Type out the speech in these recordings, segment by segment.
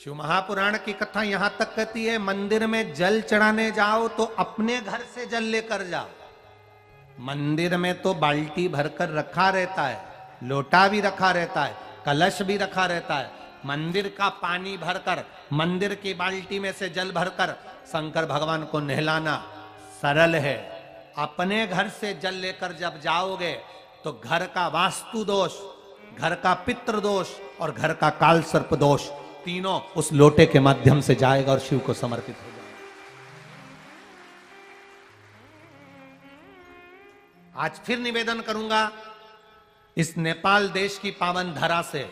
शिव महापुराण की कथा यहां तक कहती है, मंदिर में जल चढ़ाने जाओ तो अपने घर से जल लेकर जाओ। मंदिर में तो बाल्टी भरकर रखा रहता है, लोटा भी रखा रहता है, कलश भी रखा रहता है। मंदिर का पानी भरकर, मंदिर की बाल्टी में से जल भरकर शंकर भगवान को नहलाना सरल है। अपने घर से जल लेकर जब जाओगे तो घर का वास्तु दोष, घर का पितृ दोष और घर का काल सर्प दोष तीनों उस लोटे के माध्यम से जाएगा और शिव को समर्पित हो जाएगा। आज फिर निवेदन करूंगा, इस नेपाल देश की पावन धरा से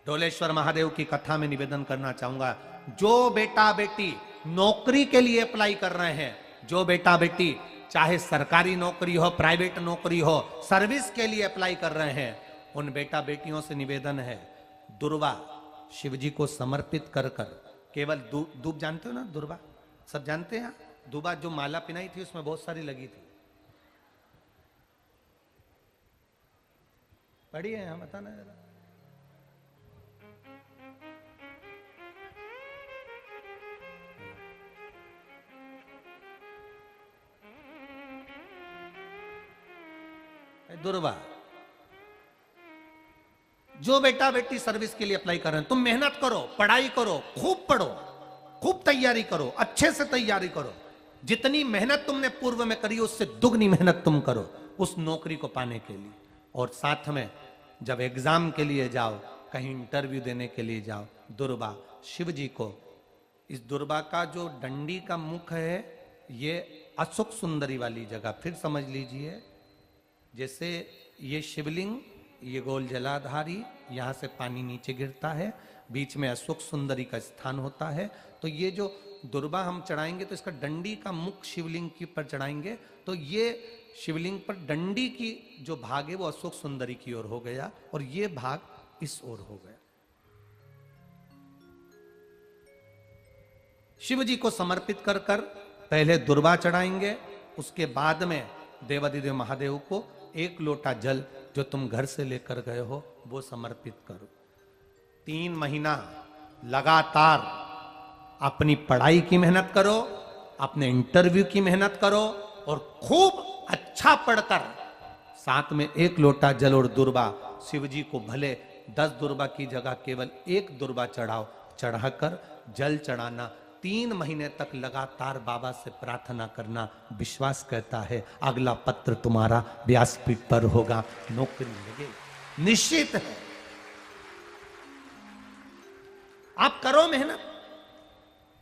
डोलेश्वर महादेव की कथा में निवेदन करना चाहूंगा। जो बेटा बेटी नौकरी के लिए अप्लाई कर रहे हैं, जो बेटा बेटी चाहे सरकारी नौकरी हो, प्राइवेट नौकरी हो, सर्विस के लिए अप्लाई कर रहे हैं, उन बेटा बेटियों से निवेदन है, दुर्वा शिव जी को समर्पित कर कर केवल दूब जानते हो ना, दुर्वा सब जानते हैं। दुबा जो माला पिनाई थी उसमें बहुत सारी लगी थी, पढ़ी है हम, बताना जरा। दुर्वा जो बेटा बेटी सर्विस के लिए अप्लाई कर रहे हैं, तुम मेहनत करो, पढ़ाई करो, खूब पढ़ो, खूब तैयारी करो, अच्छे से तैयारी करो। जितनी मेहनत तुमने पूर्व में करी उससे दुगनी मेहनत तुम करो उस नौकरी को पाने के लिए। और साथ में जब एग्जाम के लिए जाओ, कहीं इंटरव्यू देने के लिए जाओ, दुर्वा शिव जी को, इस दुर्वा का जो डंडी का मुख है ये अशोक सुंदरी वाली जगह, फिर समझ लीजिए जैसे ये शिवलिंग, ये गोल जलाधारी, यहां से पानी नीचे गिरता है, बीच में अशोक सुंदरी का स्थान होता है। तो ये जो दुर्वा हम चढ़ाएंगे तो इसका डंडी का मुख शिवलिंग के ऊपर चढ़ाएंगे तो ये शिवलिंग पर डंडी की जो भाग है वो अशोक सुंदरी की ओर हो गया और ये भाग इस ओर हो गया। शिव जी को समर्पित कर कर पहले दुर्वा चढ़ाएंगे, उसके बाद में देवाधिदेव महादेव को एक लोटा जल जो तुम घर से लेकर गए हो वो समर्पित करो। 3 महीना लगातार अपनी पढ़ाई की मेहनत करो, अपने इंटरव्यू की मेहनत करो और खूब अच्छा पढ़कर साथ में एक लोटा जल और दुर्वा शिव जी को भले 10 दुर्वा की जगह केवल 1 दुर्वा चढ़ाओ, चढ़ाकर जल चढ़ाना। 3 महीने तक लगातार बाबा से प्रार्थना करना। विश्वास कहता है अगला पत्र तुम्हारा व्यासपीठ पर होगा, नौकरी लगेगी, निश्चित है। आप करो मेहनत,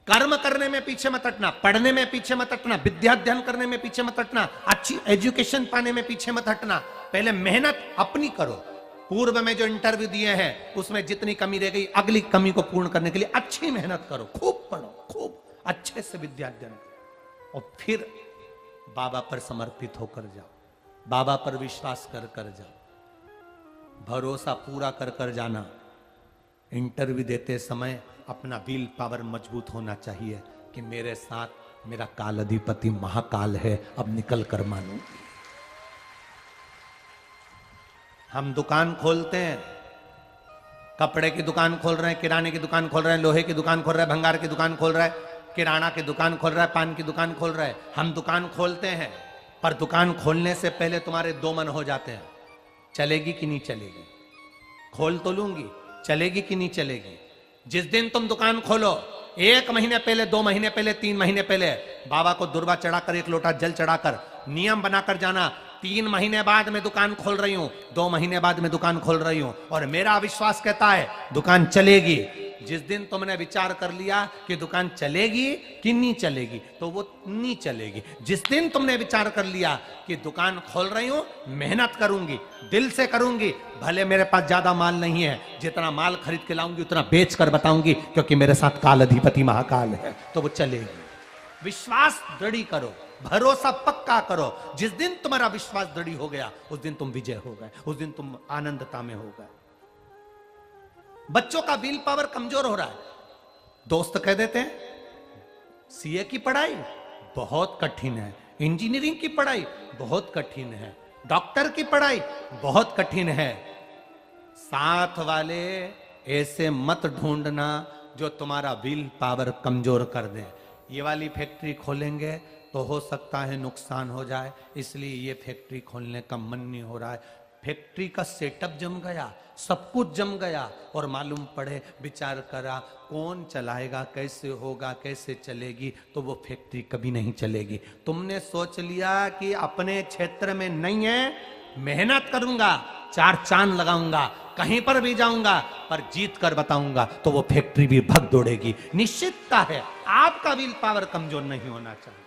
कर्म करने में पीछे मत हटना, पढ़ने में पीछे मत हटना, विद्या अध्ययन करने में पीछे मत हटना, अच्छी एजुकेशन पाने में पीछे मत हटना। पहले मेहनत अपनी करो। पूर्व में जो इंटरव्यू दिए हैं उसमें जितनी कमी रह गई, अगली कमी को पूर्ण करने के लिए अच्छी मेहनत करो, खूब पढ़ो, खूब अच्छे से विद्या अध्ययन करो और फिर बाबा पर समर्पित होकर जाओ, बाबा पर विश्वास कर कर जाओ, भरोसा पूरा कर कर जाना। इंटरव्यू देते समय अपना विल पावर मजबूत होना चाहिए कि मेरे साथ मेरा काल अधिपति महाकाल है, अब निकल कर मानूंगी। हम दुकान खोलते हैं, कपड़े की दुकान खोल रहे हैं, किराने की दुकान खोल रहे हैं, लोहे की दुकान खोल रहे हैं, भंगार की दुकान खोल रहे हैं, किराना की दुकान खोल रहा है, पान की दुकान खोल रहा है। हम दुकान खोलते हैं पर दुकान खोलने से पहले तुम्हारे 2 मन हो जाते हैं, चलेगी कि नहीं चलेगी, खोल तो लूंगी, चलेगी कि नहीं चलेगी। जिस दिन तुम दुकान खोलो 1 महीने पहले, 2 महीने पहले, 3 महीने पहले बाबा को दुर्वा चढ़ाकर 1 लोटा जल चढ़ाकर नियम बनाकर जाना, 3 महीने बाद मैं दुकान खोल रही हूं, 2 महीने बाद मैं दुकान खोल रही हूं और मेरा विश्वास कहता है दुकान चलेगी। जिस दिन तुमने विचार कर लिया कि दुकान चलेगी कि नहीं चलेगी तो वो नहीं चलेगी। जिस दिन तुमने विचार कर लिया कि दुकान खोल रही हूं, मेहनत करूंगी, दिल से करूंगी, भले मेरे पास ज्यादा माल नहीं है, जितना माल खरीद के लाऊंगी उतना बेच कर बताऊंगी क्योंकि मेरे साथ काल अधिपति महाकाल है, तो वो चलेगी। विश्वास दृढ़ करो, भरोसा पक्का करो। जिस दिन तुम्हारा विश्वास दृढ़ हो गया उस दिन तुम विजय हो गए, उस दिन तुम आनंदता में हो गए। बच्चों का विल पावर कमजोर हो रहा है, दोस्त कह देते हैं सीए की पढ़ाई बहुत कठिन है, इंजीनियरिंग की पढ़ाई बहुत कठिन है, डॉक्टर की पढ़ाई बहुत कठिन है। साथ वाले ऐसे मत ढूंढना जो तुम्हारा विल पावर कमजोर कर दे। ये वाली फैक्ट्री खोलेंगे तो हो सकता है नुकसान हो जाए, इसलिए ये फैक्ट्री खोलने का मन नहीं हो रहा है। फैक्ट्री का सेटअप जम गया, सब कुछ जम गया, और मालूम पड़े, विचार करा कौन चलाएगा, कैसे होगा, कैसे चलेगी, तो वो फैक्ट्री कभी नहीं चलेगी। तुमने सोच लिया कि अपने क्षेत्र में नहीं है, मेहनत करूंगा, 4 चांद लगाऊंगा, कहीं पर भी जाऊंगा, पर जीत कर बताऊंगा, तो वो फैक्ट्री भी भग दौड़ेगी। निश्चितता है आपका विल पावर कमजोर नहीं होना चाहिए।